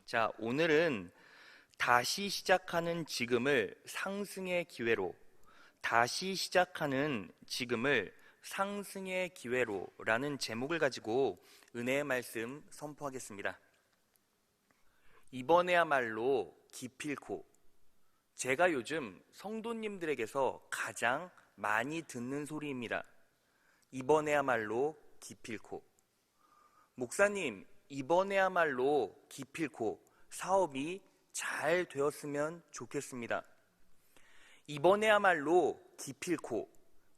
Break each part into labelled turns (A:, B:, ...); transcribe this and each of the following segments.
A: 자, 오늘은 다시 시작하는 지금을 상승의 기회로, 다시 시작하는 지금을 상승의 기회로 라는 제목을 가지고 은혜의 말씀 선포하겠습니다. 이번에야말로 기필코, 제가 요즘 성도님들에게서 가장 많이 듣는 소리입니다. 이번에야말로 기필코. 목사님, 이번에야말로 기필코 사업이 잘 되었으면 좋겠습니다. 이번에야말로 기필코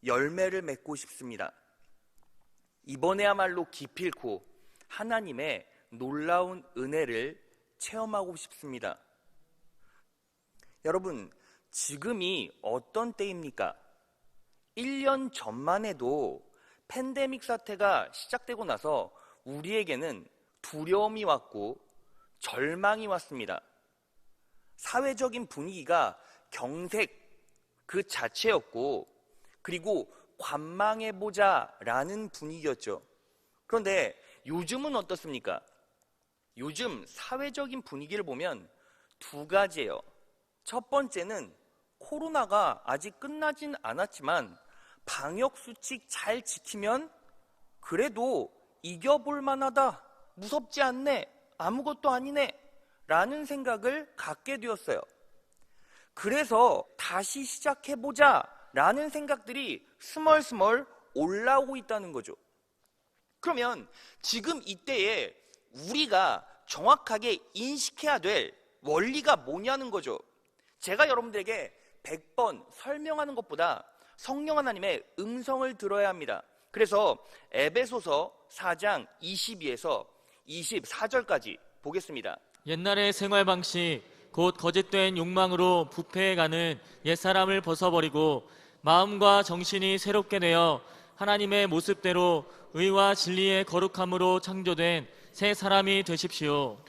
A: 열매를 맺고 싶습니다. 이번에야말로 기필코 하나님의 놀라운 은혜를 체험하고 싶습니다. 여러분, 지금이 어떤 때입니까? 1년 전만 해도 팬데믹 사태가 시작되고 나서 우리에게는 두려움이 왔고 절망이 왔습니다. 사회적인 분위기가 경색 그 자체였고, 그리고 관망해보자 라는 분위기였죠. 그런데 요즘은 어떻습니까? 요즘 사회적인 분위기를 보면 두 가지예요. 첫 번째는 코로나가 아직 끝나진 않았지만 방역수칙 잘 지키면 그래도 이겨볼 만하다, 무섭지 않네, 아무것도 아니네 라는 생각을 갖게 되었어요. 그래서 다시 시작해보자 라는 생각들이 스멀스멀 올라오고 있다는 거죠. 그러면 지금 이때에 우리가 정확하게 인식해야 될 원리가 뭐냐는 거죠. 제가 여러분들에게 100번 설명하는 것보다 성령 하나님의 음성을 들어야 합니다. 그래서 에베소서 4장 22에서 24절까지 보겠습니다.
B: 옛날의 생활 방식 곧 거짓된 욕망으로 부패해가는 옛사람을 벗어버리고 마음과 정신이 새롭게 되어 하나님의 모습대로 의와 진리의 거룩함으로 창조된 새 사람이 되십시오.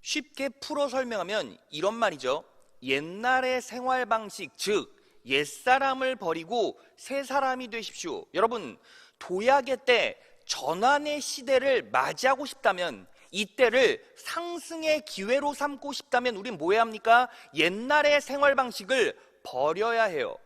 A: 쉽게 풀어 설명하면 이런 말이죠. 옛날의 생활 방식, 즉 옛사람을 버리고 새 사람이 되십시오. 여러분, 도약의 때 전환의 시대를 맞이하고 싶다면, 이때를 상승의 기회로 삼고 싶다면 우린 뭐 해야 합니까? 옛날의 생활 방식을 버려야 해요.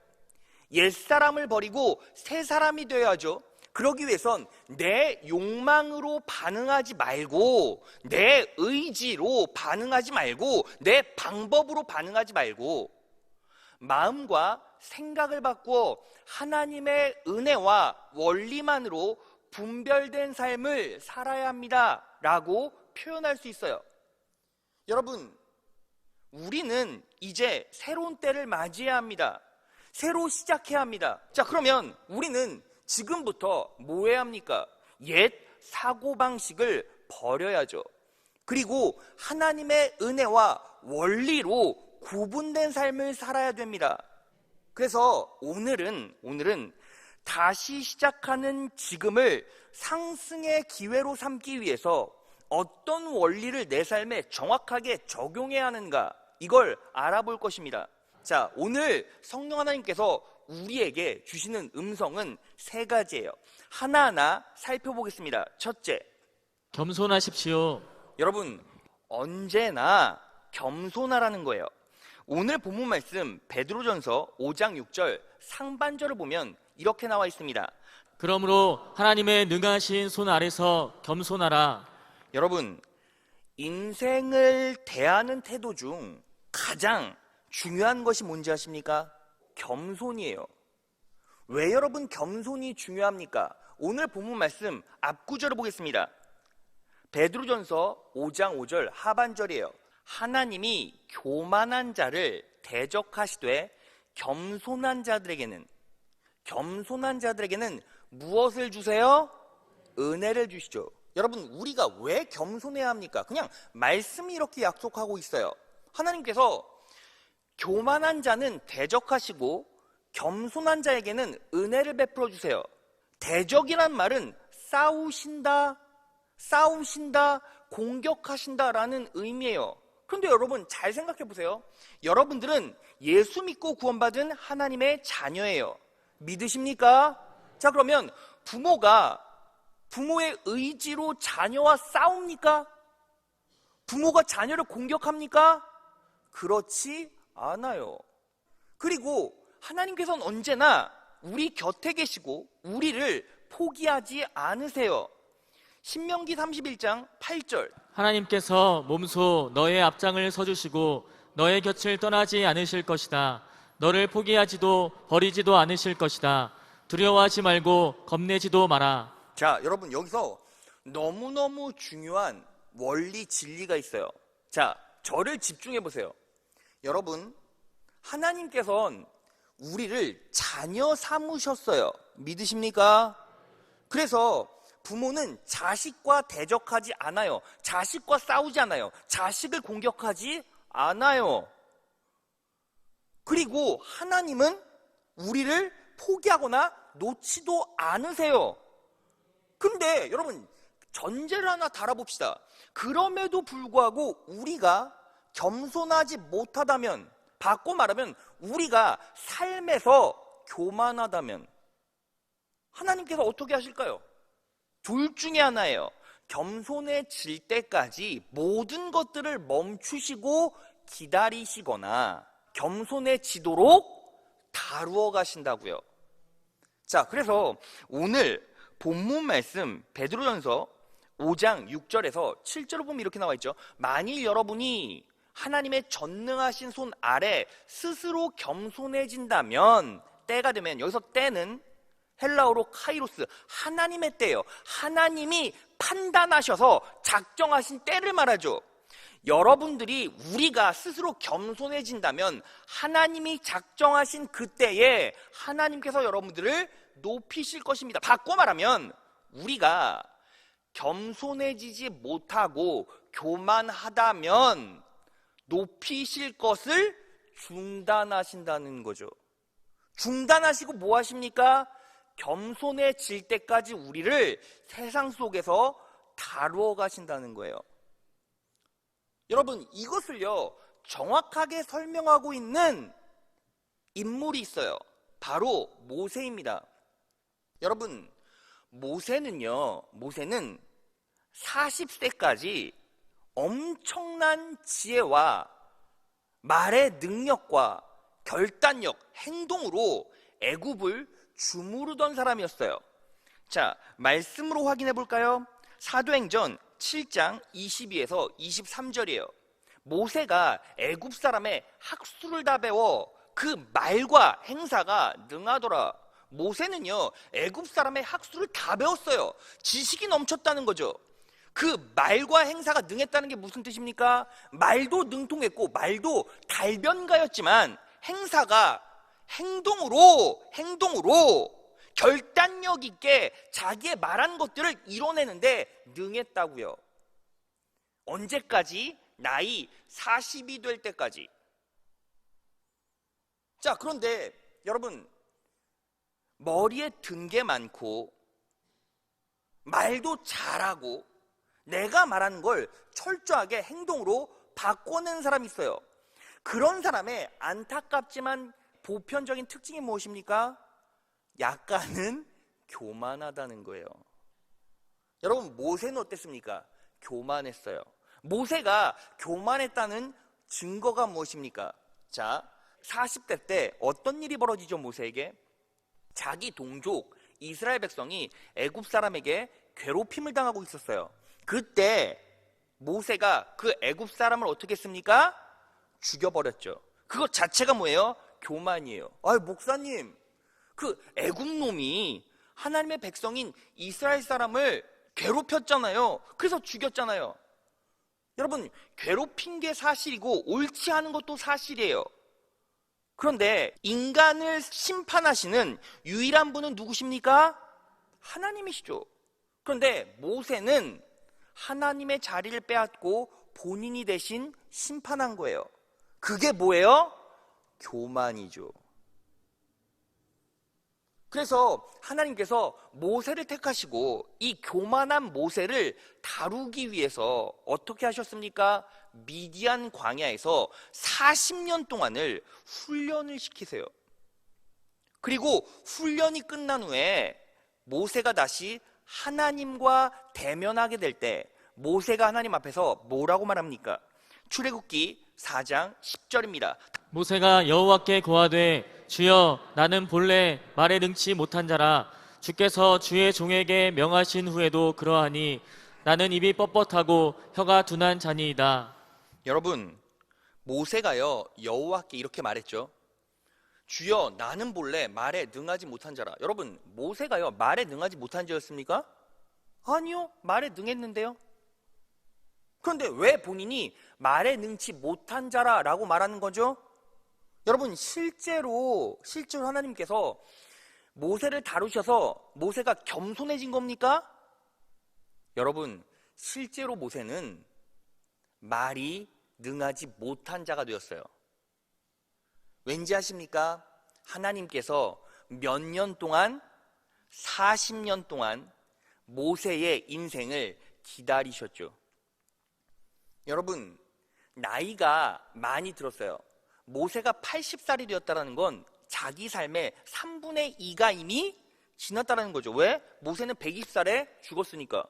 A: 옛사람을 버리고 새 사람이 되어야죠. 그러기 위해선 내 욕망으로 반응하지 말고, 내 의지로 반응하지 말고, 내 방법으로 반응하지 말고 마음과 생각을 바꾸어 하나님의 은혜와 원리만으로 분별된 삶을 살아야 합니다 라고 표현할 수 있어요. 여러분, 우리는 이제 새로운 때를 맞이해야 합니다. 새로 시작해야 합니다. 자, 그러면 우리는 지금부터 뭐 해야 합니까? 옛 사고방식을 버려야죠. 그리고 하나님의 은혜와 원리로 구분된 삶을 살아야 됩니다. 그래서 오늘은 다시 시작하는 지금을 상승의 기회로 삼기 위해서 어떤 원리를 내 삶에 정확하게 적용해야 하는가, 이걸 알아볼 것입니다. 자, 오늘 성령 하나님께서 우리에게 주시는 음성은 세 가지예요. 하나하나 살펴보겠습니다. 첫째,
B: 겸손하십시오.
A: 여러분, 언제나 겸손하라는 거예요. 오늘 본문 말씀 베드로전서 5장 6절 상반절을 보면 이렇게 나와 있습니다.
B: 그러므로 하나님의 능하신 손 아래서 겸손하라.
A: 여러분, 인생을 대하는 태도 중 가장 중요한 것이 뭔지 아십니까? 겸손이에요. 왜 여러분 겸손이 중요합니까? 오늘 본문 말씀 앞구절을 보겠습니다. 베드로전서 5장 5절 하반절이에요. 하나님이 교만한 자를 대적하시되 겸손한 자들에게는 무엇을 주세요? 은혜를 주시죠. 여러분, 우리가 왜 겸손해야 합니까? 그냥 말씀이 이렇게 약속하고 있어요. 하나님께서 교만한 자는 대적하시고 겸손한 자에게는 은혜를 베풀어 주세요. 대적이란 말은 싸우신다, 공격하신다라는 의미예요. 그런데 여러분, 잘 생각해 보세요. 여러분들은 예수 믿고 구원받은 하나님의 자녀예요. 믿으십니까? 자, 그러면 부모의 의지로 자녀와 싸웁니까? 부모가 자녀를 공격합니까? 그렇지 않아요. 그리고 하나님께서는 언제나 우리 곁에 계시고 우리를 포기하지 않으세요. 신명기 31장 8절.
B: 하나님께서 몸소 너의 앞장을 서주시고 너의 곁을 떠나지 않으실 것이다. 너를 포기하지도 버리지도 않으실 것이다. 두려워하지 말고 겁내지도 마라.
A: 자, 여러분 여기서 너무너무 중요한 원리 진리가 있어요. 자, 저를 집중해 보세요. 여러분, 하나님께서는 우리를 자녀 삼으셨어요. 믿으십니까? 그래서 부모는 자식과 대적하지 않아요. 자식과 싸우지 않아요. 자식을 공격하지 않아요. 그리고 하나님은 우리를 포기하거나 놓지도 않으세요. 근데 여러분, 전제를 하나 달아봅시다. 그럼에도 불구하고 우리가 겸손하지 못하다면, 바꿔 말하면 우리가 삶에서 교만하다면 하나님께서 어떻게 하실까요? 둘 중에 하나예요. 겸손해질 때까지 모든 것들을 멈추시고 기다리시거나 겸손해지도록 다루어 가신다고요. 자, 그래서 오늘 본문 말씀 베드로전서 5장 6절에서 7절을 보면 이렇게 나와 있죠. 만일 여러분이 하나님의 전능하신 손 아래 스스로 겸손해진다면, 때가 되면, 여기서 때는 헬라어로 카이로스, 하나님의 때예요. 하나님이 판단하셔서 작정하신 때를 말하죠. 여러분들이, 우리가 스스로 겸손해진다면 하나님이 작정하신 그 때에 하나님께서 여러분들을 높이실 것입니다. 바꿔 말하면 우리가 겸손해지지 못하고 교만하다면 높이실 것을 중단하신다는 거죠. 중단하시고 뭐 하십니까? 겸손해질 때까지 우리를 세상 속에서 다루어 가신다는 거예요. 여러분, 이것을요 정확하게 설명하고 있는 인물이 있어요. 바로 모세입니다. 여러분, 모세는 40세까지 엄청난 지혜와 말의 능력과 결단력, 행동으로 애굽을 주무르던 사람이었어요. 자, 말씀으로 확인해 볼까요? 사도행전 7장 22에서 23절이에요. 모세가 애굽 사람의 학수를 다 배워 그 말과 행사가 능하더라. 모세는요 애굽 사람의 학수를 다 배웠어요. 지식이 넘쳤다는 거죠. 그 말과 행사가 능했다는 게 무슨 뜻입니까? 말도 능통했고 말도 달변가였지만 행사가 행동으로 결단력 있게 자기의 말한 것들을 이뤄내는데 능했다고요. 언제까지? 나이 40이 될 때까지. 자, 그런데 여러분, 머리에 든 게 많고 말도 잘하고 내가 말하는 걸 철저하게 행동으로 바꿔낸 사람이 있어요. 그런 사람의 안타깝지만 보편적인 특징이 무엇입니까? 약간은 교만하다는 거예요. 여러분, 모세는 어땠습니까? 교만했어요. 모세가 교만했다는 증거가 무엇입니까? 자, 40대 때 어떤 일이 벌어지죠, 모세에게? 자기 동족 이스라엘 백성이 애굽 사람에게 괴롭힘을 당하고 있었어요. 그때 모세가 그 애굽 사람을 어떻게 했습니까? 죽여버렸죠. 그것 자체가 뭐예요? 교만이에요. 아유, 목사님, 그 애굽 놈이 하나님의 백성인 이스라엘 사람을 괴롭혔잖아요. 그래서 죽였잖아요. 여러분, 괴롭힌 게 사실이고 옳지 않은 것도 사실이에요. 그런데 인간을 심판하시는 유일한 분은 누구십니까? 하나님이시죠. 그런데 모세는 하나님의 자리를 빼앗고 본인이 대신 심판한 거예요. 그게 뭐예요? 교만이죠. 그래서 하나님께서 모세를 택하시고 이 교만한 모세를 다루기 위해서 어떻게 하셨습니까? 미디안 광야에서 40년 동안을 훈련을 시키세요. 그리고 훈련이 끝난 후에 모세가 다시 하나님과 대면하게 될 때 모세가 하나님 앞에서 뭐라고 말합니까? 출애굽기 4장 10절입니다.
B: 모세가 여호와께 고하되 주여 나는 본래 말에 능치 못한 자라 주께서 주의 종에게 명하신 후에도 그러하니 나는 입이 뻣뻣하고 혀가 둔한 자니이다.
A: 여러분, 모세가요 여호와께 이렇게 말했죠. 주여 나는 본래 말에 능하지 못한 자라. 여러분, 모세가요 말에 능하지 못한 자였습니까? 아니요, 말에 능했는데요. 그런데 왜 본인이 말에 능치 못한 자라라고 말하는 거죠? 여러분, 실제로 하나님께서 모세를 다루셔서 모세가 겸손해진 겁니까? 여러분, 실제로 모세는 말이 능하지 못한 자가 되었어요. 왠지 아십니까? 하나님께서 몇 년 동안, 40년 동안 모세의 인생을 기다리셨죠. 여러분, 나이가 많이 들었어요. 모세가 80살이 되었다는 건 자기 삶의 3분의 2가 이미 지났다는 거죠. 왜? 모세는 120살에 죽었으니까.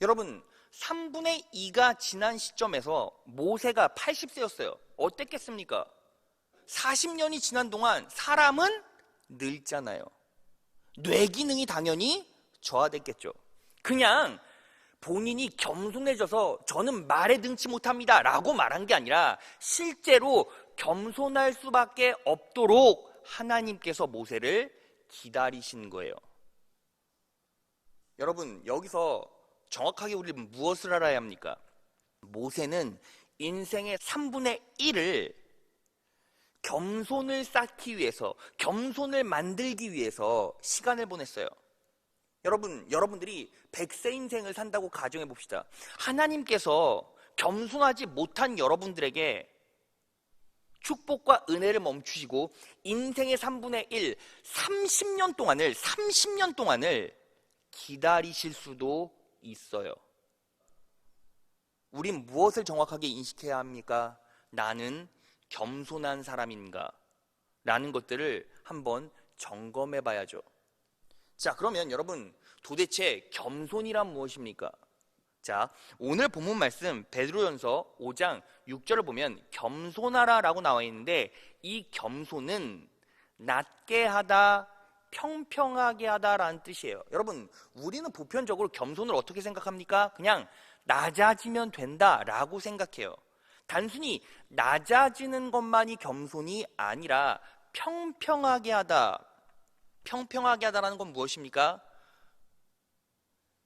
A: 여러분, 3분의 2가 지난 시점에서 모세가 80세였어요. 어땠겠습니까? 40년이 지난 동안 사람은 늙잖아요. 뇌 기능이 당연히 저하됐겠죠. 그냥 본인이 겸손해져서 저는 말에 능치 못합니다 라고 말한 게 아니라 실제로 겸손할 수밖에 없도록 하나님께서 모세를 기다리신 거예요. 여러분, 여기서 정확하게 우리는 무엇을 알아야 합니까? 모세는 인생의 3분의 1을 겸손을 쌓기 위해서, 겸손을 만들기 위해서 시간을 보냈어요. 여러분들이 100세 인생을 산다고 가정해 봅시다. 하나님께서 겸손하지 못한 여러분들에게 축복과 은혜를 멈추시고 인생의 3분의 1, 30년 동안을 기다리실 수도 있어요. 우린 무엇을 정확하게 인식해야 합니까? 나는 겸손한 사람인가? 라는 것들을 한번 점검해 봐야죠. 자, 그러면 여러분, 도대체 겸손이란 무엇입니까? 자, 오늘 본문 말씀 베드로전서 5장 6절을 보면 겸손하라 라고 나와 있는데, 이 겸손은 낮게 하다, 평평하게 하다라는 뜻이에요. 여러분, 우리는 보편적으로 겸손을 어떻게 생각합니까? 그냥 낮아지면 된다라고 생각해요. 단순히 낮아지는 것만이 겸손이 아니라 평평하게 하다. 평평하게 하다라는 건 무엇입니까?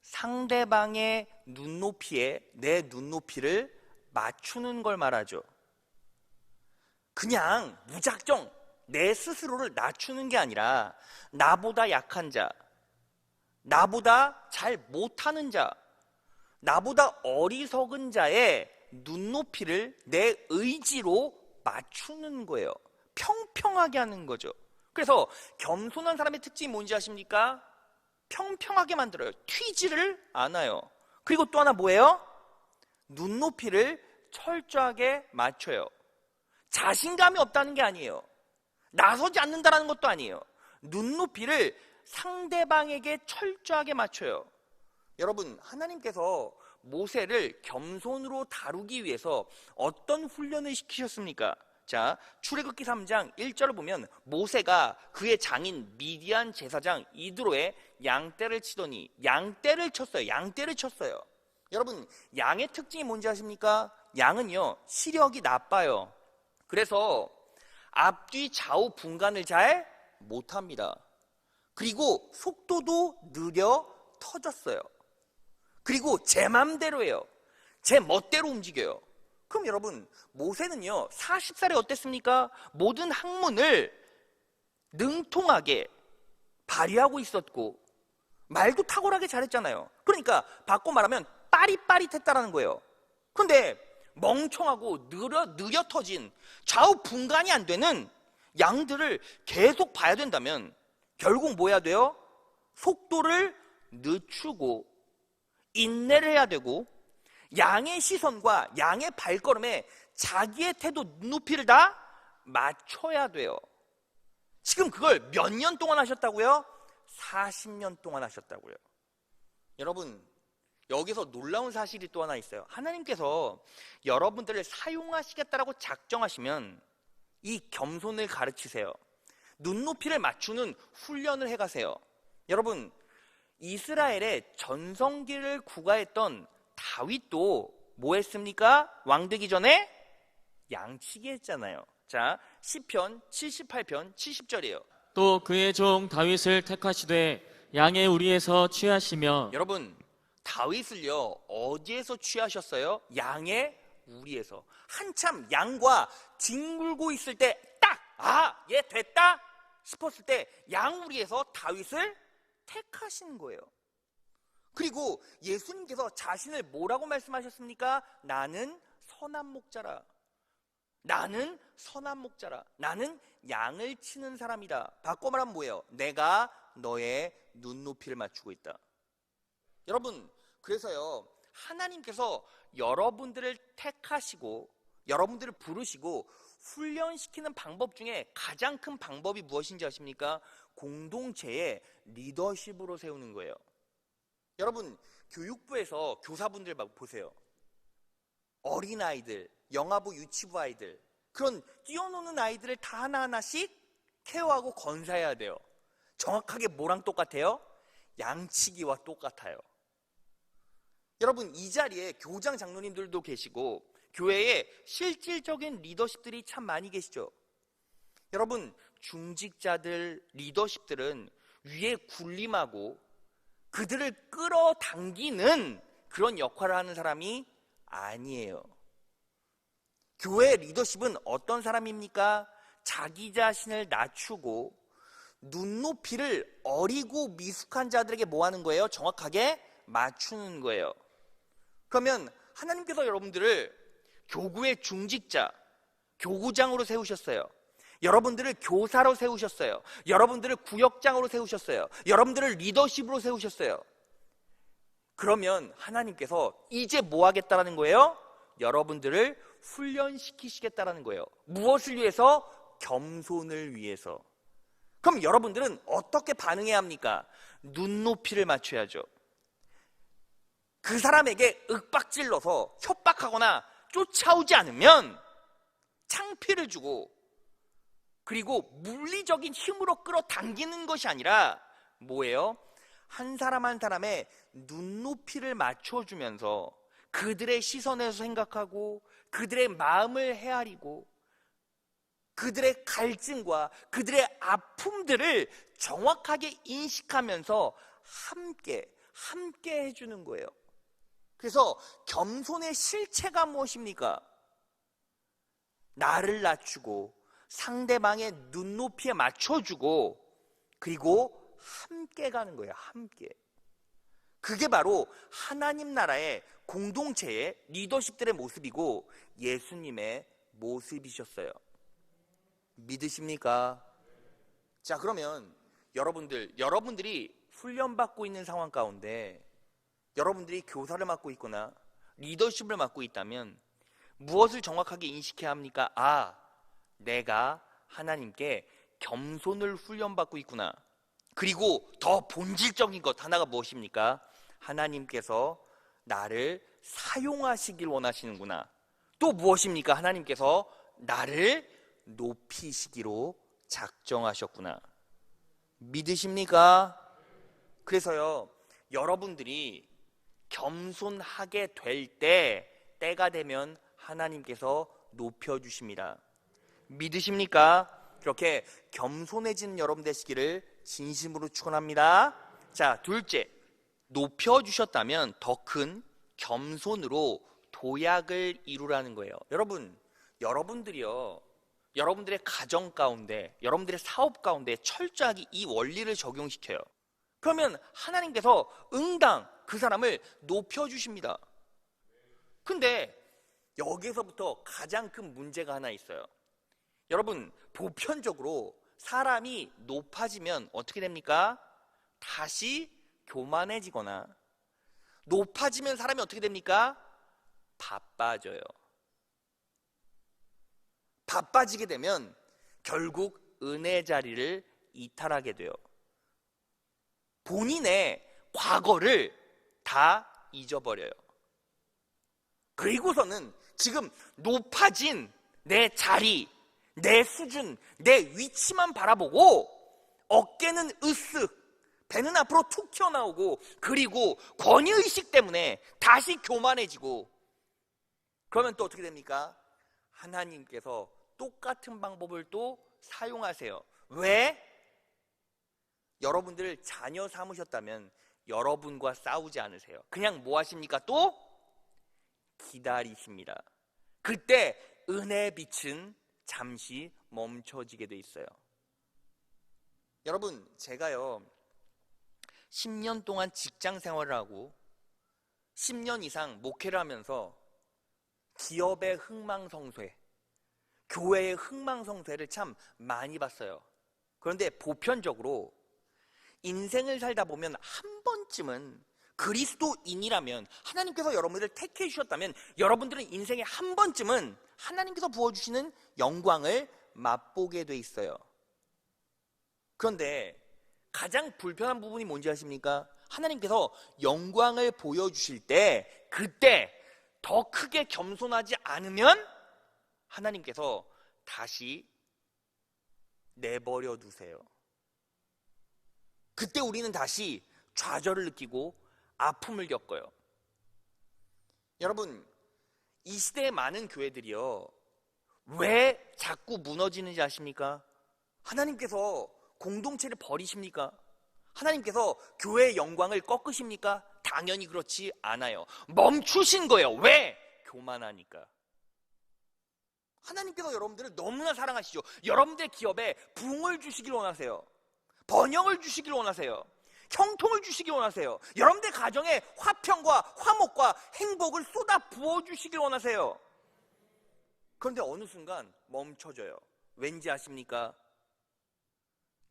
A: 상대방의 눈높이에 내 눈높이를 맞추는 걸 말하죠. 그냥 무작정 내 스스로를 낮추는 게 아니라 나보다 약한 자, 나보다 잘 못하는 자, 나보다 어리석은 자의 눈높이를 내 의지로 맞추는 거예요. 평평하게 하는 거죠. 그래서 겸손한 사람의 특징이 뭔지 아십니까? 평평하게 만들어요. 튀지를 않아요. 그리고 또 하나 뭐예요? 눈높이를 철저하게 맞춰요. 자신감이 없다는 게 아니에요. 나서지 않는다는 것도 아니에요. 눈높이를 상대방에게 철저하게 맞춰요. 여러분, 하나님께서 모세를 겸손으로 다루기 위해서 어떤 훈련을 시키셨습니까? 자, 출애굽기 3장 1절을 보면 모세가 그의 장인 미디안 제사장 이드로의 양떼를 치더니 양떼를 쳤어요. 여러분, 양의 특징이 뭔지 아십니까? 양은요, 시력이 나빠요. 그래서 앞뒤 좌우 분간을 잘 못합니다. 그리고 속도도 느려 터졌어요. 그리고 제 맘대로예요. 제 멋대로 움직여요. 그럼 여러분, 모세는요 40살에 어땠습니까? 모든 학문을 능통하게 발휘하고 있었고 말도 탁월하게 잘했잖아요. 그러니까 바꿔 말하면 빠릿빠릿했다라는 거예요. 그런데 멍청하고 느려 터진 좌우 분간이 안 되는 양들을 계속 봐야 된다면 결국 뭐 해야 돼요? 속도를 늦추고 인내를 해야 되고 양의 시선과 양의 발걸음에 자기의 태도, 눈높이를 다 맞춰야 돼요. 지금 그걸 몇 년 동안 하셨다고요? 40년 동안 하셨다고요. 여러분, 여기서 놀라운 사실이 또 하나 있어요. 하나님께서 여러분들을 사용하시겠다라고 작정하시면 이 겸손을 가르치세요. 눈높이를 맞추는 훈련을 해가세요. 여러분, 이스라엘의 전성기를 구가했던 다윗도 뭐 했습니까? 왕 되기 전에 양치기 했잖아요. 자, 시편 78편 70절이에요.
B: 또 그의 종 다윗을 택하시되 양의 우리에서 취하시며.
A: 여러분, 다윗을요 어디에서 취하셨어요? 양의 우리에서. 한참 양과 뒹굴고 있을 때 딱! 아, 얘 됐다! 싶었을 때 양우리에서 다윗을 택하신 거예요. 그리고 예수님께서 자신을 뭐라고 말씀하셨습니까? 나는 선한 목자라. 나는 선한 목자라. 나는 양을 치는 사람이다. 바꿔 말하면 뭐예요? 내가 너의 눈높이를 맞추고 있다. 여러분, 그래서요 하나님께서 여러분들을 택하시고 여러분들을 부르시고 훈련시키는 방법 중에 가장 큰 방법이 무엇인지 아십니까? 공동체의 리더십으로 세우는 거예요. 여러분, 교육부에서 교사분들 보세요. 어린아이들, 영아부, 유치부 아이들, 그런 뛰어노는 아이들을 다 하나하나씩 케어하고 건사해야 돼요. 정확하게 뭐랑 똑같아요? 양치기와 똑같아요. 여러분, 이 자리에 교장 장로님들도 계시고 교회에 실질적인 리더십들이 참 많이 계시죠. 여러분, 중직자들, 리더십들은 위에 군림하고 그들을 끌어당기는 그런 역할을 하는 사람이 아니에요. 교회의 리더십은 어떤 사람입니까? 자기 자신을 낮추고 눈높이를 어리고 미숙한 자들에게 뭐 하는 거예요? 정확하게 맞추는 거예요. 그러면 하나님께서 여러분들을 교구의 중직자, 교구장으로 세우셨어요. 여러분들을 교사로 세우셨어요. 여러분들을 구역장으로 세우셨어요. 여러분들을 리더십으로 세우셨어요. 그러면 하나님께서 이제 뭐 하겠다라는 거예요? 여러분들을 훈련시키시겠다라는 거예요. 무엇을 위해서? 겸손을 위해서. 그럼 여러분들은 어떻게 반응해야 합니까? 눈높이를 맞춰야죠. 그 사람에게 윽박질러서 협박하거나 쫓아오지 않으면 창피를 주고, 그리고 물리적인 힘으로 끌어당기는 것이 아니라 뭐예요? 한 사람 한 사람의 눈높이를 맞춰주면서 그들의 시선에서 생각하고 그들의 마음을 헤아리고 그들의 갈증과 그들의 아픔들을 정확하게 인식하면서 함께 해주는 거예요. 그래서 겸손의 실체가 무엇입니까? 나를 낮추고 상대방의 눈높이에 맞춰주고 그리고 함께 가는 거예요. 함께. 그게 바로 하나님 나라의 공동체의 리더십들의 모습이고 예수님의 모습이셨어요. 믿으십니까? 자, 그러면 여러분들이 훈련받고 있는 상황 가운데 여러분들이 교사를 맡고 있거나 리더십을 맡고 있다면 무엇을 정확하게 인식해야 합니까? 아, 내가 하나님께 겸손을 훈련받고 있구나. 그리고 더 본질적인 것 하나가 무엇입니까? 하나님께서 나를 사용하시길 원하시는구나. 또 무엇입니까? 하나님께서 나를 높이시기로 작정하셨구나. 믿으십니까? 그래서요, 여러분들이 겸손하게 될 때가 되면 하나님께서 높여주십니다. 믿으십니까? 그렇게 겸손해지는 여러분 되시기를 진심으로 축원합니다. 자, 둘째, 높여주셨다면 더 큰 겸손으로 도약을 이루라는 거예요. 여러분들이요, 여러분들의 가정 가운데, 여러분들의 사업 가운데 철저하게 이 원리를 적용시켜요. 그러면 하나님께서 응당 그 사람을 높여주십니다. 근데 여기서부터 가장 큰 문제가 하나 있어요. 여러분, 보편적으로 사람이 높아지면 어떻게 됩니까? 다시 교만해지거나, 높아지면 사람이 어떻게 됩니까? 바빠져요. 바빠지게 되면 결국 은혜 자리를 이탈하게 돼요. 본인의 과거를 다 잊어버려요. 그리고서는 지금 높아진 내 자리, 내 수준, 내 위치만 바라보고 어깨는 으쓱, 배는 앞으로 툭 튀어나오고, 그리고 권위의식 때문에 다시 교만해지고, 그러면 또 어떻게 됩니까? 하나님께서 똑같은 방법을 또 사용하세요. 왜? 여러분들 자녀 삼으셨다면 여러분과 싸우지 않으세요. 그냥 뭐 하십니까? 또 기다리십니다. 그때 은혜의 빛은 잠시 멈춰지게 돼 있어요. 여러분, 제가요 10년 동안 직장 생활을 하고 10년 이상 목회를 하면서 기업의 흥망성쇠, 교회의 흥망성쇠를 참 많이 봤어요. 그런데 보편적으로 인생을 살다 보면 한 번쯤은 그리스도인이라면, 하나님께서 여러분들을 택해 주셨다면 여러분들은 인생에 한 번쯤은 하나님께서 부어주시는 영광을 맛보게 돼 있어요. 그런데 가장 불편한 부분이 뭔지 아십니까? 하나님께서 영광을 보여주실 때, 그때 더 크게 겸손하지 않으면 하나님께서 다시 내버려 두세요. 그때 우리는 다시 좌절을 느끼고 아픔을 겪어요. 여러분, 이 시대의 많은 교회들이요, 왜 자꾸 무너지는지 아십니까? 하나님께서 공동체를 버리십니까? 하나님께서 교회의 영광을 꺾으십니까? 당연히 그렇지 않아요. 멈추신 거예요. 왜? 교만하니까. 하나님께서 여러분들을 너무나 사랑하시죠. 여러분들의 기업에 부흥을 주시길 원하세요. 번영을 주시길 원하세요. 형통을 주시길 원하세요. 여러분들 가정에 화평과 화목과 행복을 쏟아 부어주시길 원하세요. 그런데 어느 순간 멈춰져요. 왠지 아십니까?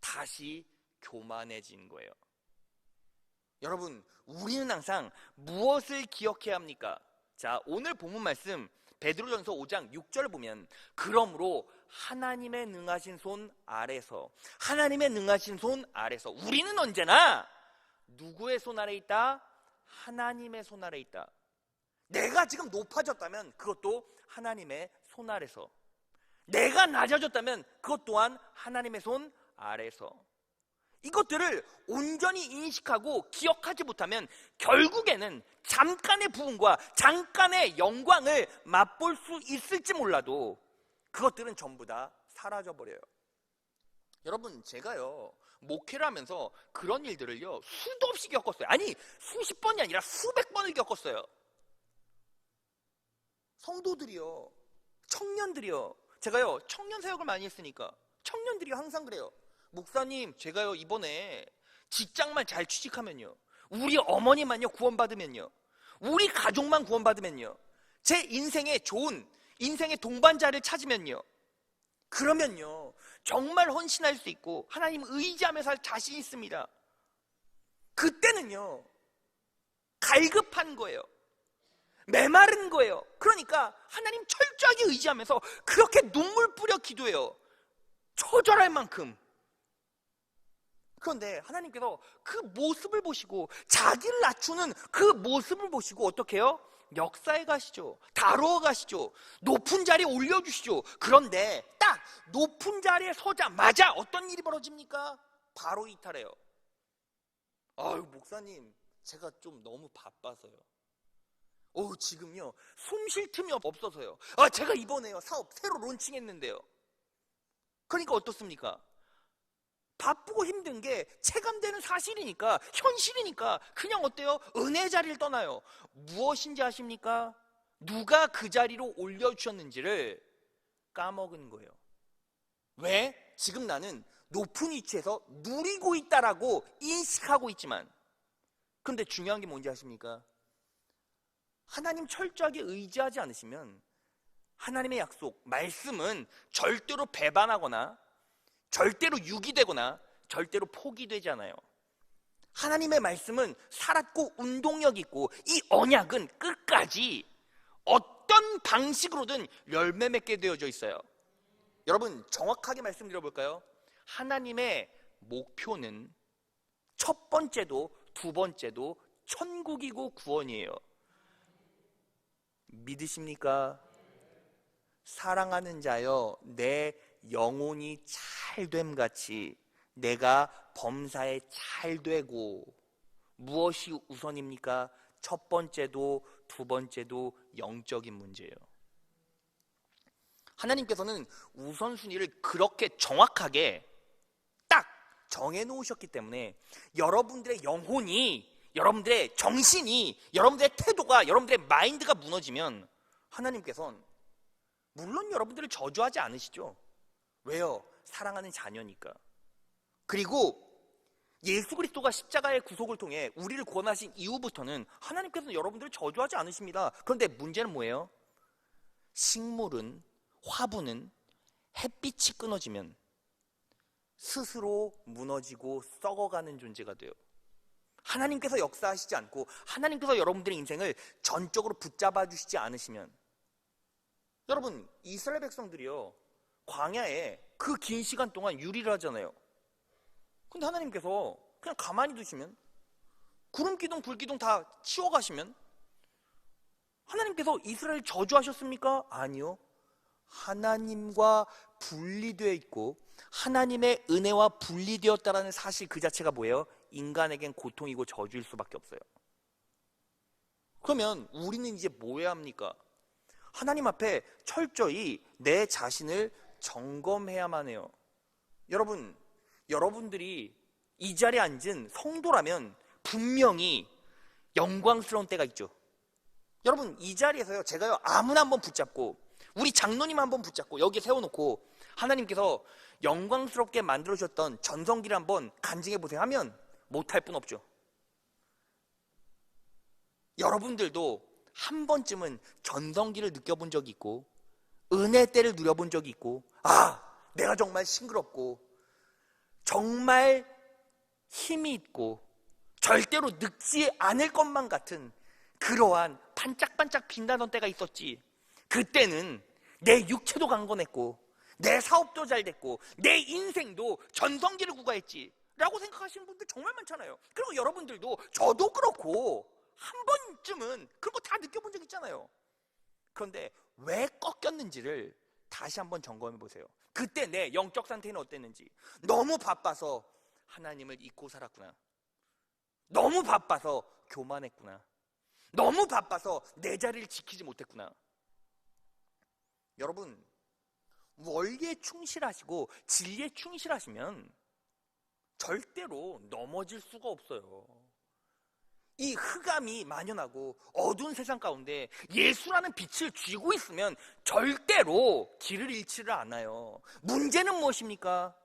A: 다시 교만해진 거예요. 여러분, 우리는 항상 무엇을 기억해야 합니까? 자, 오늘 본문 말씀 베드로전서 5장 6절 보면, 그러므로 하나님의 능하신 손 아래서, 하나님의 능하신 손 아래서, 우리는 언제나 누구의 손 아래 있다? 하나님의 손 아래 있다. 내가 지금 높아졌다면 그것도 하나님의 손 아래서, 내가 낮아졌다면 그것 또한 하나님의 손 아래서. 이것들을 온전히 인식하고 기억하지 못하면 결국에는 잠깐의 부흥과 잠깐의 영광을 맛볼 수 있을지 몰라도 그것들은 전부 다 사라져버려요. 여러분, 제가요 목회를 하면서 그런 일들을요 수도 없이 겪었어요. 아니, 수십 번이 아니라 수백 번을 겪었어요. 성도들이요, 청년들이요, 제가요 청년 사역을 많이 했으니까 청년들이 항상 그래요. 목사님, 제가요 이번에 직장만 잘 취직하면요, 우리 어머니만요 구원받으면요, 우리 가족만 구원받으면요, 제 인생에 좋은 인생의 동반자를 찾으면요, 그러면요 정말 헌신할 수 있고 하나님 의지하며 살 자신 있습니다. 그때는요 갈급한 거예요. 메마른 거예요. 그러니까 하나님 철저하게 의지하면서 그렇게 눈물 뿌려 기도해요. 처절할 만큼. 그런데 하나님께서 그 모습을 보시고, 자기를 낮추는 그 모습을 보시고 어떻게 해요? 역사에 가시죠. 다루어 가시죠. 높은 자리에 올려주시죠. 그런데 딱 높은 자리에 서자마자 어떤 일이 벌어집니까? 바로 이탈해요. 아유, 목사님, 제가 좀 너무 바빠서요. 지금요 숨 쉴 틈이 없어서요. 제가 이번에요 사업 새로 론칭했는데요. 그러니까 어떻습니까? 바쁘고 힘든 게 체감되는 사실이니까, 현실이니까 그냥 어때요? 은혜 자리를 떠나요. 무엇인지 아십니까? 누가 그 자리로 올려주셨는지를 까먹은 거예요. 왜? 지금 나는 높은 위치에서 누리고 있다라고 인식하고 있지만, 근데 중요한 게 뭔지 아십니까? 하나님 철저하게 의지하지 않으시면 하나님의 약속, 말씀은 절대로 배반하거나 절대로 유기되거나 절대로 포기되지 않아요. 하나님의 말씀은 살았고 운동력 있고, 이 언약은 끝까지 어떤 방식으로든 열매 맺게 되어져 있어요. 여러분, 정확하게 말씀드려볼까요? 하나님의 목표는 첫 번째도 두 번째도 천국이고 구원이에요. 믿으십니까? 사랑하는 자여, 내 영혼이 잘됨 같이 내가 범사에 잘되고. 무엇이 우선입니까? 첫 번째도 두 번째도 영적인 문제예요. 하나님께서는 우선순위를 그렇게 정확하게 딱 정해놓으셨기 때문에 여러분들의 영혼이, 여러분들의 정신이, 여러분들의 태도가, 여러분들의 마인드가 무너지면 하나님께서는 물론 여러분들을 저주하지 않으시죠. 왜요? 사랑하는 자녀니까. 그리고 예수 그리스도가 십자가의 구속을 통해 우리를 구원하신 이후부터는 하나님께서는 여러분들을 저주하지 않으십니다. 그런데 문제는 뭐예요? 식물은, 화분은 햇빛이 끊어지면 스스로 무너지고 썩어가는 존재가 돼요. 하나님께서 역사하시지 않고 하나님께서 여러분들의 인생을 전적으로 붙잡아 주시지 않으시면, 여러분, 이스라엘 백성들이요, 광야에 그 긴 시간 동안 유리를 하잖아요. 근데 하나님께서 그냥 가만히 두시면, 구름 기둥 불 기둥 다 치워가시면 하나님께서 이스라엘을 저주하셨습니까? 아니요. 하나님과 분리되어 있고 하나님의 은혜와 분리되었다라는 사실 그 자체가 뭐예요? 인간에겐 고통이고 저주일 수밖에 없어요. 그러면 우리는 이제 뭐 해야 합니까? 하나님 앞에 철저히 내 자신을 점검해야만 해요. 여러분, 여러분들이 이 자리에 앉은 성도라면 분명히 영광스러운 때가 있죠. 여러분, 이 자리에서요, 제가요 아무나 한번 붙잡고, 우리 장로님 한번 붙잡고 여기에 세워놓고 하나님께서 영광스럽게 만들어주셨던 전성기를 한번 간증해 보세요 하면 못할 뿐 없죠. 여러분들도 한 번쯤은 전성기를 느껴본 적이 있고 은혜 때를 누려본 적이 있고, 아, 내가 정말 싱그럽고 정말 힘이 있고 절대로 늙지 않을 것만 같은 그러한 반짝반짝 빛나던 때가 있었지. 그때는 내 육체도 강건했고 내 사업도 잘 됐고 내 인생도 전성기를 구가했지 라고 생각하시는 분들 정말 많잖아요. 그리고 여러분들도, 저도 그렇고 한 번쯤은 그런 거 다 느껴본 적 있잖아요. 그런데 왜 꺾였는지를 다시 한번 점검해 보세요. 그때 내 영적 상태는 어땠는지. 너무 바빠서 하나님을 잊고 살았구나. 너무 바빠서 교만했구나. 너무 바빠서 내 자리를 지키지 못했구나. 여러분, 원리에 충실하시고 진리에 충실하시면 절대로 넘어질 수가 없어요. 이 흑암이 만연하고 어두운 세상 가운데 예수라는 빛을 쥐고 있으면 절대로 길을 잃지를 않아요. 문제는 무엇입니까?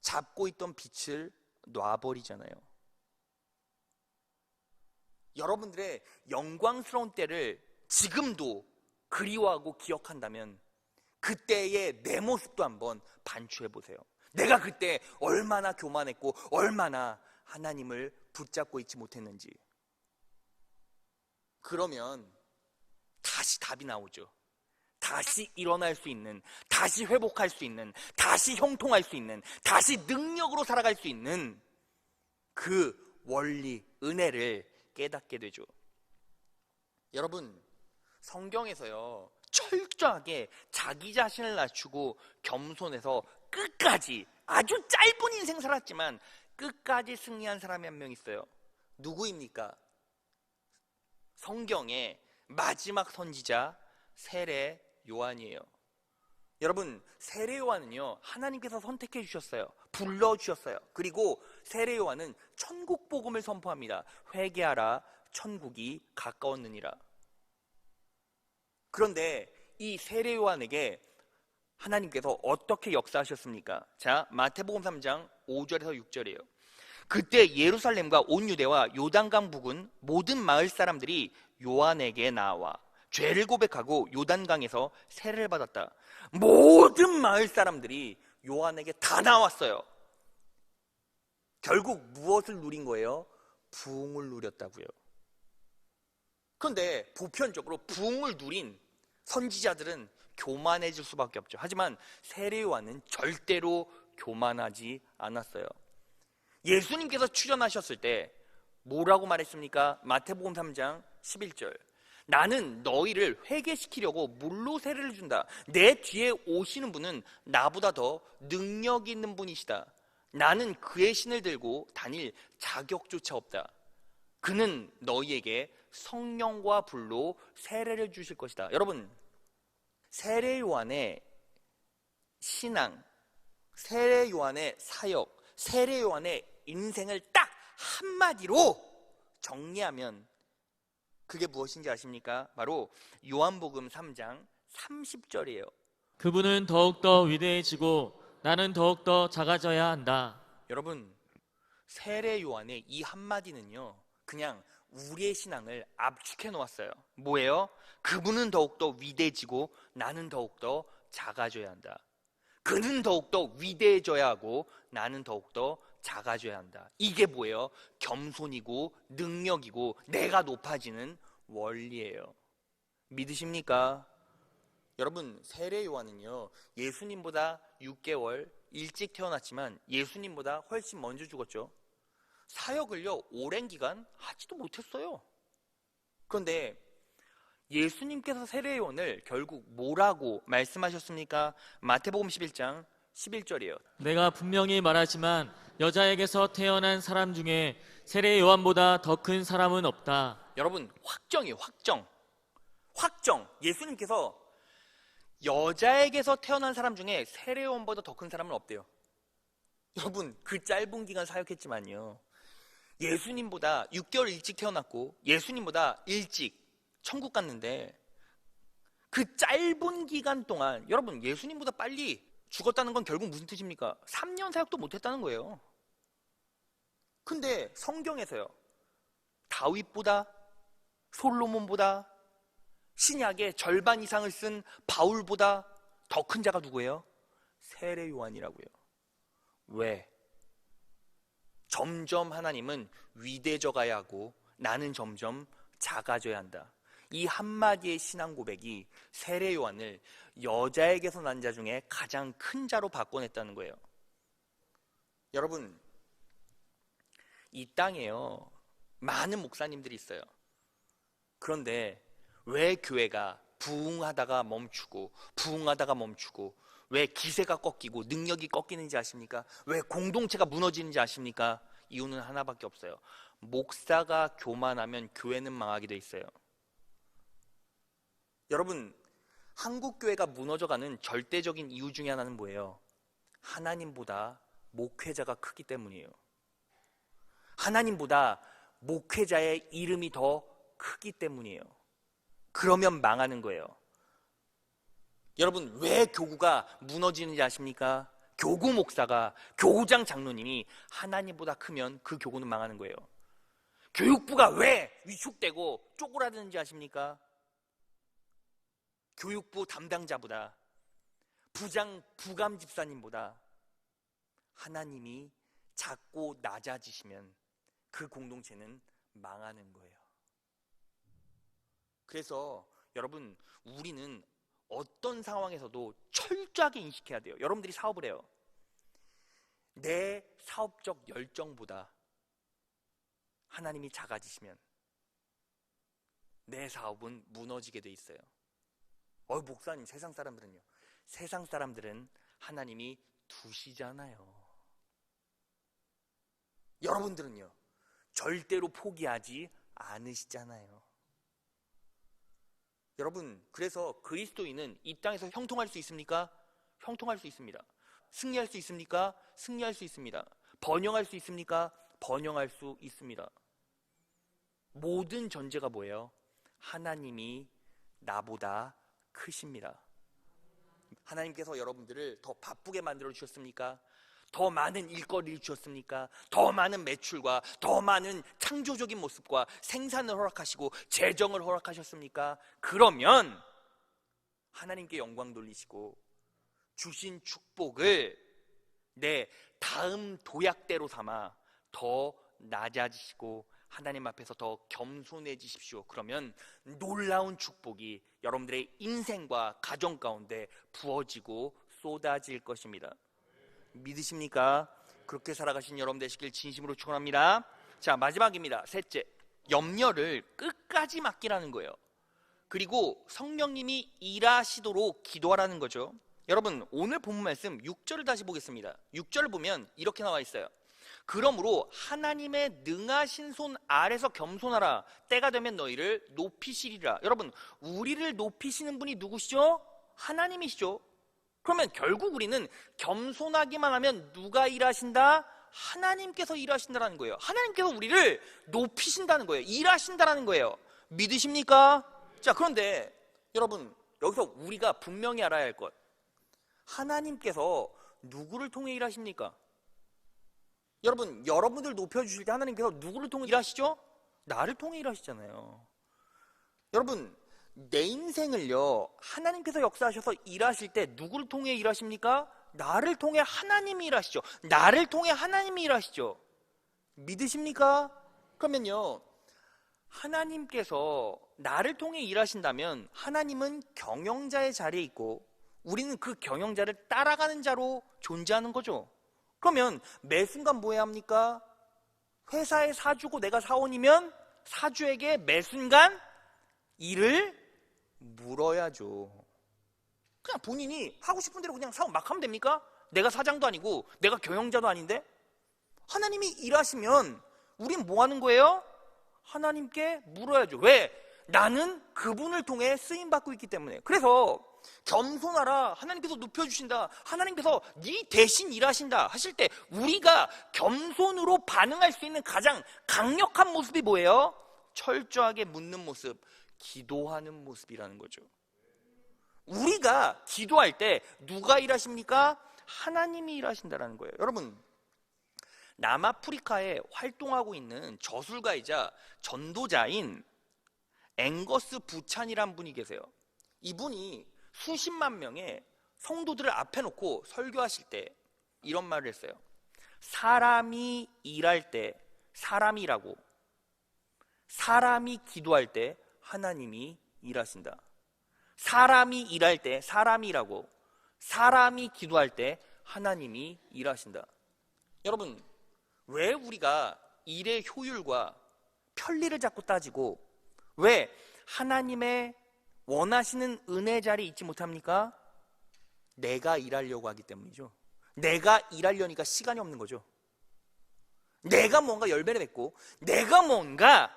A: 잡고 있던 빛을 놔버리잖아요. 여러분들의 영광스러운 때를 지금도 그리워하고 기억한다면 그때의 내 모습도 한번 반추해 보세요. 내가 그때 얼마나 교만했고 얼마나 하나님을 붙잡고 있지 못했는지. 그러면 다시 답이 나오죠. 다시 일어날 수 있는, 다시 회복할 수 있는, 다시 형통할 수 있는, 다시 능력으로 살아갈 수 있는 그 원리, 은혜를 깨닫게 되죠. 여러분, 성경에서요 철저하게 자기 자신을 낮추고 겸손해서 끝까지, 아주 짧은 인생 살았지만 끝까지 승리한 사람이 한 명 있어요. 누구입니까? 성경의 마지막 선지자 세례 요한이에요. 여러분, 세례 요한은요 하나님께서 선택해 주셨어요. 불러주셨어요. 그리고 세례 요한은 천국 복음을 선포합니다. 회개하라, 천국이 가까웠느니라. 그런데 이 세례 요한에게 하나님께서 어떻게 역사하셨습니까? 자, 마태복음 3장 5절에서 6절이에요. 그때 예루살렘과 온 유대와 요단강 부근 모든 마을 사람들이 요한에게 나와 죄를 고백하고 요단강에서 세례를 받았다. 모든 마을 사람들이 요한에게 다 나왔어요. 결국 무엇을 누린 거예요? 부흥을 누렸다고요. 그런데 보편적으로 부흥을 누린 선지자들은 교만해질 수밖에 없죠. 하지만 세례 요한은 절대로 교만하지 않았어요. 예수님께서 출현하셨을 때 뭐라고 말했습니까? 마태복음 3장 11절. 나는 너희를 회개시키려고 물로 세례를 준다. 내 뒤에 오시는 분은 나보다 더 능력 있는 분이시다. 나는 그의 신을 들고 다닐 자격조차 없다. 그는 너희에게 성령과 불로 세례를 주실 것이다. 여러분, 세례 요한의 신앙, 세례 요한의 사역, 세례 요한의 인생을 딱 한마디로 정리하면 그게 무엇인지 아십니까? 바로 요한복음 3장 30절이에요.
B: 그분은 더욱더 위대해지고 나는 더욱더 작아져야 한다.
A: 여러분, 세례 요한의 이 한마디는요, 그냥 우리의 신앙을 압축해 놓았어요. 뭐예요? 그분은 더욱더 위대해지고 나는 더욱더 작아져야 한다. 그는 더욱더 위대해져야 하고 나는 더욱더 작아져야 한다. 이게 뭐예요? 겸손이고 능력이고 내가 높아지는 원리예요. 믿으십니까? 여러분, 세례 요한은요, 예수님보다 6개월 일찍 태어났지만 예수님보다 훨씬 먼저 죽었죠. 사역을요, 오랜 기간 하지도 못했어요. 그런데 예수님께서 세례 요한을 결국 뭐라고 말씀하셨습니까? 마태복음 11장 11절이에요.
B: 내가 분명히 말하지만 여자에게서 태어난 사람 중에 세례 요한보다 더 큰 사람은 없다.
A: 여러분, 확정이에요. 확정. 예수님께서 여자에게서 태어난 사람 중에 세례 요한보다 더 큰 사람은 없대요. 여러분, 그 짧은 기간 사역했지만요, 예수님보다 6개월 일찍 태어났고 예수님보다 일찍 천국 갔는데 그 짧은 기간 동안 여러분, 예수님보다 빨리 죽었다는 건 결국 무슨 뜻입니까? 3년 사역도 못했다는 거예요. 근데 성경에서요, 다윗보다, 솔로몬보다, 신약의 절반 이상을 쓴 바울보다 더 큰 자가 누구예요? 세례 요한이라고요. 왜? 점점 하나님은 위대해져 가야 하고 나는 점점 작아져야 한다. 이 한마디의 신앙 고백이 세례 요한을 여자에게서 난 자 중에 가장 큰 자로 바꿔냈다는 거예요. 여러분, 이 땅에요, 많은 목사님들이 있어요. 그런데 왜 교회가 부흥하다가 멈추고 왜 기세가 꺾이고 능력이 꺾이는지 아십니까? 왜 공동체가 무너지는지 아십니까? 이유는 하나밖에 없어요. 목사가 교만하면 교회는 망하게 돼 있어요. 여러분, 한국 교회가 무너져가는 절대적인 이유 중에 하나는 뭐예요? 하나님보다 목회자가 크기 때문이에요. 하나님보다 목회자의 이름이 더 크기 때문이에요. 그러면 망하는 거예요. 여러분, 왜 교구가 무너지는지 아십니까? 교구 목사가, 교구장 장로님이 하나님보다 크면 그 교구는 망하는 거예요. 교육부가 왜 위축되고 쪼그라드는지 아십니까? 교육부 담당자보다, 부감 집사님보다 하나님이 작고 낮아지시면 그 공동체는 망하는 거예요. 그래서 여러분, 우리는 어떤 상황에서도 철저하게 인식해야 돼요. 여러분들이 사업을 해요. 내 사업적 열정보다 하나님이 작아지시면 내 사업은 무너지게 돼 있어요. 목사님, 세상 사람들은요? 세상 사람들은 하나님이 두시잖아요. 여러분들은요? 절대로 포기하지 않으시잖아요. 여러분, 그래서 그리스도인은 이 땅에서 형통할 수 있습니까? 형통할 수 있습니다. 승리할 수 있습니까? 승리할 수 있습니다. 번영할 수 있습니까? 번영할 수 있습니다. 모든 전제가 뭐예요? 하나님이 나보다 크십니다. 하나님께서 여러분들을 더 바쁘게 만들어 주셨습니까? 더 많은 일거리를 주셨습니까? 더 많은 매출과 더 많은 창조적인 모습과 생산을 허락하시고 재정을 허락하셨습니까? 그러면 하나님께 영광 돌리시고 주신 축복을 내 다음 도약대로 삼아 더 낮아지시고 하나님 앞에서 더 겸손해지십시오. 그러면 놀라운 축복이 여러분들의 인생과 가정 가운데 부어지고 쏟아질 것입니다. 믿으십니까? 그렇게 살아가신 여러분 되시길 진심으로 축원합니다. 자, 마지막입니다. 셋째, 염려를 끝까지 맡기라는 거예요. 그리고 성령님이 일하시도록 기도하라는 거죠. 여러분, 오늘 본문 말씀 6절을 다시 보겠습니다. 6절을 보면 이렇게 나와 있어요. 그러므로 하나님의 능하신 손 아래서 겸손하라. 때가 되면 너희를 높이시리라. 여러분, 우리를 높이시는 분이 누구시죠? 하나님이시죠. 그러면 결국 우리는 겸손하기만 하면 누가 일하신다? 하나님께서 일하신다는 거예요. 하나님께서 우리를 높이신다는 거예요. 일하신다는 거예요. 믿으십니까? 자, 그런데 여러분, 여기서 우리가 분명히 알아야 할 것, 하나님께서 누구를 통해 일하십니까? 여러분, 여러분들 높여주실 때 하나님께서 누구를 통해 일하시죠? 나를 통해 일하시잖아요. 여러분, 내 인생을요, 하나님께서 역사하셔서 일하실 때 누구를 통해 일하십니까? 나를 통해 하나님이 일하시죠. 나를 통해 하나님이 일하시죠. 믿으십니까? 그러면요, 하나님께서 나를 통해 일하신다면 하나님은 경영자의 자리에 있고 우리는 그 경영자를 따라가는 자로 존재하는 거죠. 그러면 매 순간 뭐 해야 합니까? 회사의 사주고 내가 사원이면 사주에게 매 순간 일을 물어야죠. 그냥 본인이 하고 싶은 대로 그냥 사원 막 하면 됩니까? 내가 사장도 아니고 내가 경영자도 아닌데? 하나님이 일하시면 우린 뭐 하는 거예요? 하나님께 물어야죠. 왜? 나는 그분을 통해 쓰임받고 있기 때문에. 그래서 겸손하라, 하나님께서 높여주신다, 하나님께서 네 대신 일하신다 하실 때 우리가 겸손으로 반응할 수 있는 가장 강력한 모습이 뭐예요? 철저하게 묻는 모습, 기도하는 모습이라는 거죠. 우리가 기도할 때 누가 일하십니까? 하나님이 일하신다는 거예요. 여러분, 남아프리카에 활동하고 있는 저술가이자 전도자인 앵거스 부찬이란 분이 계세요. 이분이 수십만 명의 성도들을 앞에 놓고 설교하실 때 이런 말을 했어요. 사람이 일할 때 사람이 일하고, 사람이 기도할 때 하나님이 일하신다. 사람이 일할 때 사람이 일하고, 사람이 기도할 때 하나님이 일하신다. 여러분, 왜 우리가 일의 효율과 편리를 자꾸 따지고 왜 하나님의 원하시는 은혜 자리에 있지 못합니까? 내가 일하려고 하기 때문이죠. 내가 일하려니까 시간이 없는 거죠. 내가 뭔가 열매를 맺고 내가 뭔가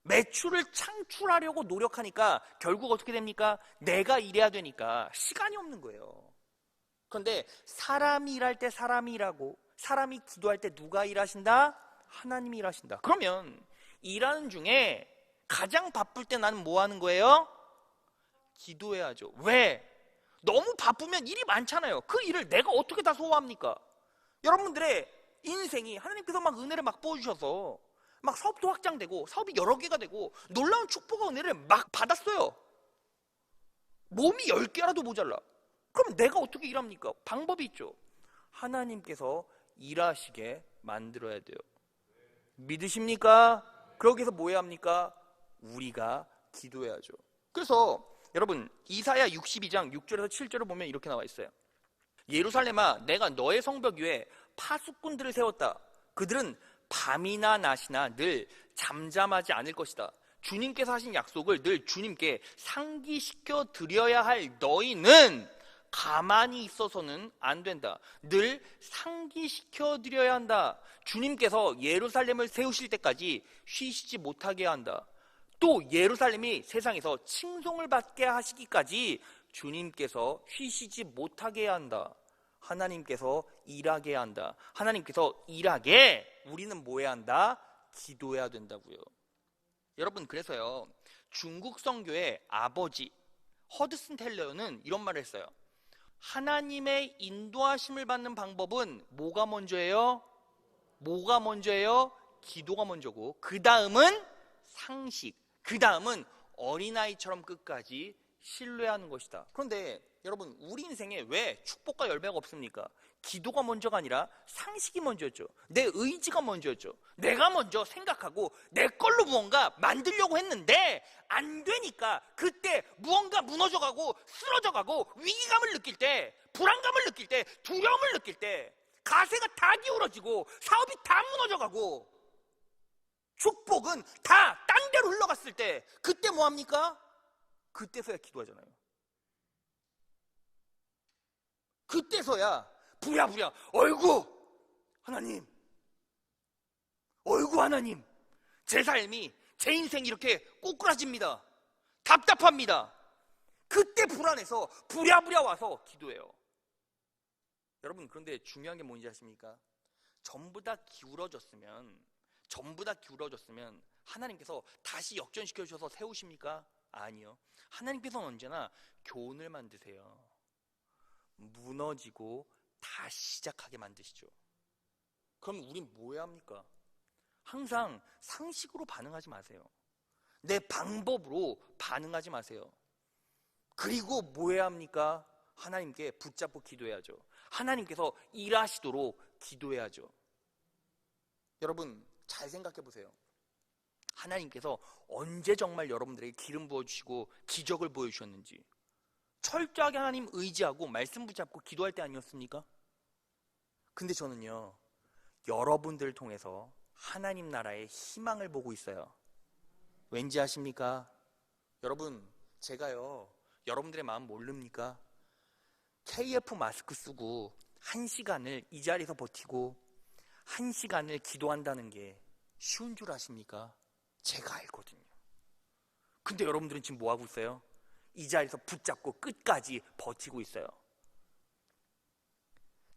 A: 매출을 창출하려고 노력하니까 결국 어떻게 됩니까? 내가 일해야 되니까 시간이 없는 거예요. 그런데 사람이 일할 때 사람이 일하고 사람이 기도할 때 누가 일하신다? 하나님이 일하신다. 그러면 일하는 중에 가장 바쁠 때 나는 뭐 하는 거예요? 기도해야죠. 왜? 너무 바쁘면 일이 많잖아요. 그 일을 내가 어떻게 다 소화합니까? 여러분들의 인생이 하나님께서 막 은혜를 막 부어주셔서 막 사업도 확장되고 사업이 여러 개가 되고 놀라운 축복과 은혜를 막 받았어요. 몸이 10개라도 모자라. 그럼 내가 어떻게 일합니까? 방법이 있죠. 하나님께서 일하시게 만들어야 돼요. 믿으십니까? 그러기 위해서 뭐 해야 합니까? 우리가 기도해야죠. 그래서 여러분, 이사야 62장 6절에서 7절을 보면 이렇게 나와 있어요. 예루살렘아, 내가 너의 성벽 위에 파수꾼들을 세웠다. 그들은 밤이나 낮이나 늘 잠잠하지 않을 것이다. 주님께서 하신 약속을 늘 주님께 상기시켜 드려야 할 너희는 가만히 있어서는 안 된다. 늘 상기시켜 드려야 한다. 주님께서 예루살렘을 세우실 때까지 쉬시지 못하게 한다. 또 예루살렘이 세상에서 칭송을 받게 하시기까지 주님께서 쉬시지 못하게 해야 한다. 하나님께서 일하게 해야 한다. 하나님께서 일하게 우리는 뭐 해야 한다? 기도해야 된다고요. 여러분, 그래서요, 중국 선교의 아버지 허드슨 텔러는 이런 말을 했어요. 하나님의 인도하심을 받는 방법은 뭐가 먼저예요? 뭐가 먼저예요? 기도가 먼저고, 그 다음은 상식, 그 다음은 어린아이처럼 끝까지 신뢰하는 것이다. 그런데 여러분, 우리 인생에 왜 축복과 열매가 없습니까? 기도가 먼저가 아니라 상식이 먼저였죠. 내 의지가 먼저였죠. 내가 먼저 생각하고 내 걸로 무언가 만들려고 했는데 안 되니까 그때 무언가 무너져가고 쓰러져가고 위기감을 느낄 때, 불안감을 느낄 때, 두려움을 느낄 때, 가세가 다 기울어지고 사업이 다 무너져가고 축복은 다 딴 데로 흘러갔을 때 그때 뭐합니까? 그때서야 기도하잖아요. 그때서야 부랴부랴 어이구 하나님, 어이구 하나님, 제 삶이, 제 인생이 이렇게 꼬꾸라집니다. 답답합니다. 그때 불안해서 부랴부랴 와서 기도해요. 여러분, 그런데 중요한 게 뭔지 아십니까? 전부 다 기울어졌으면 하나님께서 다시 역전시켜 주셔서 세우십니까? 아니요. 하나님께서는 언제나 교훈을 만드세요. 무너지고 다시 시작하게 만드시죠. 그럼 우린 뭐 해야 합니까? 항상 상식으로 반응하지 마세요. 내 방법으로 반응하지 마세요. 그리고 뭐 해야 합니까? 하나님께 붙잡고 기도해야죠. 하나님께서 일하시도록 기도해야죠. 여러분, 잘 생각해 보세요. 하나님께서 언제 정말 여러분들에게 기름 부어주시고 기적을 보여주셨는지. 철저하게 하나님 의지하고 말씀 붙잡고 기도할 때 아니었습니까? 근데 저는요, 여러분들을 통해서 하나님 나라의 희망을 보고 있어요. 왠지 아십니까? 여러분, 제가요, 여러분들의 마음 모릅니까? KF 마스크 쓰고 1시간을 이 자리에서 버티고 1시간을 기도한다는 게 쉬운 줄 아십니까? 제가 알거든요. 근데 여러분들은 지금 뭐 하고 있어요? 이 자리에서 붙잡고 끝까지 버티고 있어요.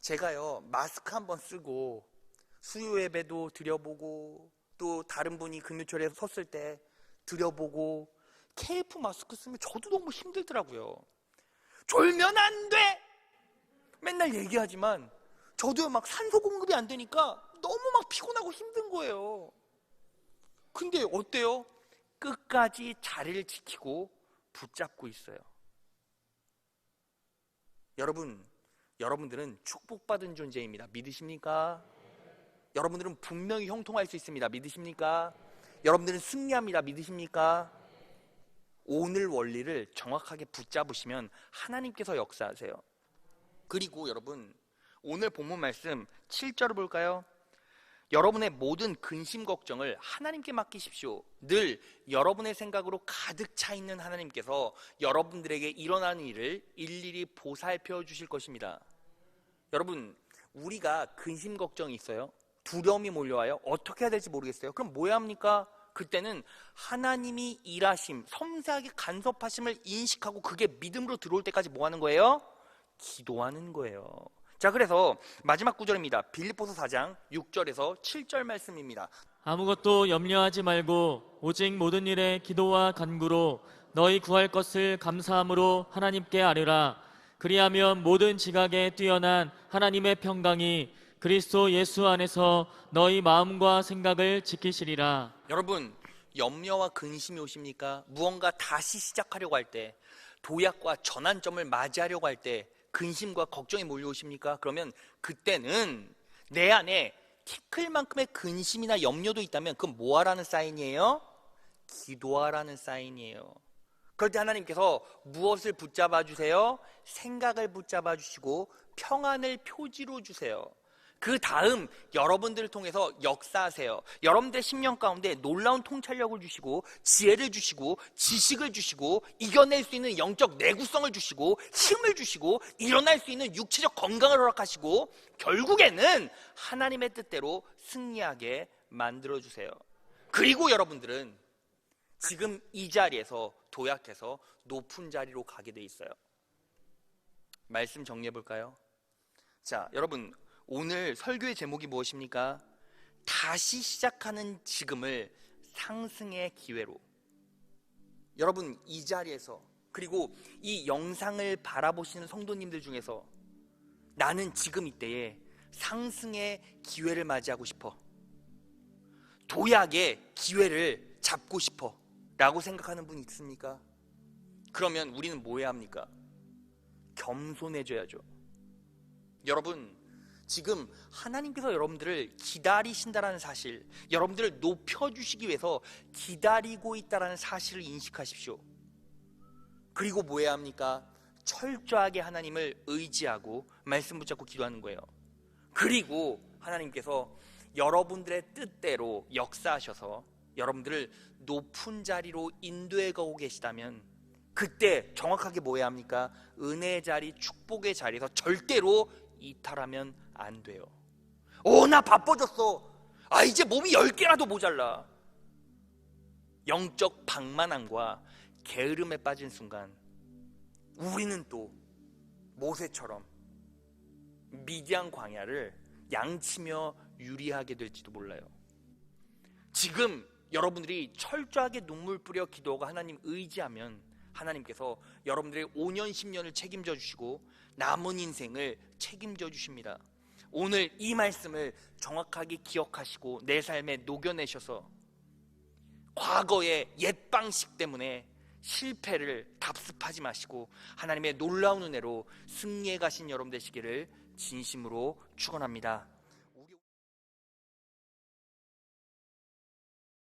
A: 제가요, 마스크 한번 쓰고 수요 예배도 드려보고 또 다른 분이 금요철에 섰을 때 드려보고 KF 마스크 쓰면 저도 너무 힘들더라고요. 졸면 안 돼! 맨날 얘기하지만 저도 막 산소 공급이 안 되니까 너무 막 피곤하고 힘든 거예요. 근데 어때요? 끝까지 자리를 지키고 붙잡고 있어요. 여러분들은 축복받은 존재입니다. 믿으십니까? 여러분들은 분명히 형통할 수 있습니다. 믿으십니까? 여러분들은 승리합니다. 믿으십니까? 오늘 원리를 정확하게 붙잡으시면 하나님께서 역사하세요. 그리고 여러분, 오늘 본문 말씀 7절을 볼까요? 여러분의 모든 근심 걱정을 하나님께 맡기십시오. 늘 여러분의 생각으로 가득 차 있는 하나님께서 여러분들에게 일어나는 일을 일일이 보살펴 주실 것입니다. 여러분, 우리가 근심 걱정이 있어요. 두려움이 몰려와요. 어떻게 해야 될지 모르겠어요. 그럼 뭐 해야 합니까? 그때는 하나님이 일하심, 섬세하게 간섭하심을 인식하고 그게 믿음으로 들어올 때까지 뭐 하는 거예요? 기도하는 거예요. 자, 그래서 마지막 구절입니다. 빌립보서 4장 6절에서 7절 말씀입니다.
B: 아무것도 염려하지 말고 오직 모든 일에 기도와 간구로 너희 구할 것을 감사함으로 하나님께 아뢰라. 그리하면 모든 지각에 뛰어난 하나님의 평강이 그리스도 예수 안에서 너희 마음과 생각을 지키시리라.
A: 여러분, 염려와 근심이 오십니까? 무언가 다시 시작하려고 할 때, 도약과 전환점을 맞이하려고 할 때 근심과 걱정이 몰려오십니까? 그러면 그때는 내 안에 키 클 만큼의 근심이나 염려도 있다면 그건 뭐 하라는 사인이에요? 기도하라는 사인이에요. 그럴 때 하나님께서 무엇을 붙잡아 주세요? 생각을 붙잡아 주시고 평안을 표지로 주세요. 그 다음 여러분들을 통해서 역사하세요. 여러분들의 심령 가운데 놀라운 통찰력을 주시고 지혜를 주시고 지식을 주시고 이겨낼 수 있는 영적 내구성을 주시고 힘을 주시고 일어날 수 있는 육체적 건강을 허락하시고 결국에는 하나님의 뜻대로 승리하게 만들어주세요. 그리고 여러분들은 지금 이 자리에서 도약해서 높은 자리로 가게 돼 있어요. 말씀 정리해 볼까요? 자, 여러분, 오늘 설교의 제목이 무엇입니까? 다시 시작하는 지금을 상승의 기회로. 여러분, 이 자리에서 그리고 이 영상을 바라보시는 성도님들 중에서 나는 지금 이때에 상승의 기회를 맞이하고 싶어, 도약의 기회를 잡고 싶어 라고 생각하는 분 있습니까? 그러면 우리는 뭐 해야 합니까? 겸손해져야죠. 여러분, 지금 하나님께서 여러분들을 기다리신다라는 사실, 여러분들을 높여주시기 위해서 기다리고 있다라는 사실을 인식하십시오. 그리고 뭐 해야 합니까? 철저하게 하나님을 의지하고 말씀 붙잡고 기도하는 거예요. 그리고 하나님께서 여러분들의 뜻대로 역사하셔서 여러분들을 높은 자리로 인도해 가고 계시다면 그때 정확하게 뭐 해야 합니까? 은혜의 자리, 축복의 자리에서 절대로 이탈하면 안 돼요. 나 바빠졌어. 이제 몸이 10개라도 모자라. 영적 방만함과 게으름에 빠진 순간 우리는 또 모세처럼 미디안 광야를 양치며 유리하게 될지도 몰라요. 지금 여러분들이 철저하게 눈물 뿌려 기도하고 하나님 의지하면 하나님께서 여러분들의 5년 10년을 책임져 주시고 남은 인생을 책임져 주십니다. 오늘 이 말씀을 정확하게 기억하시고 내 삶에 녹여내셔서 과거의 옛 방식 때문에 실패를 답습하지 마시고 하나님의 놀라운 은혜로 승리해 가신 여러분 되시기를 진심으로 축원합니다.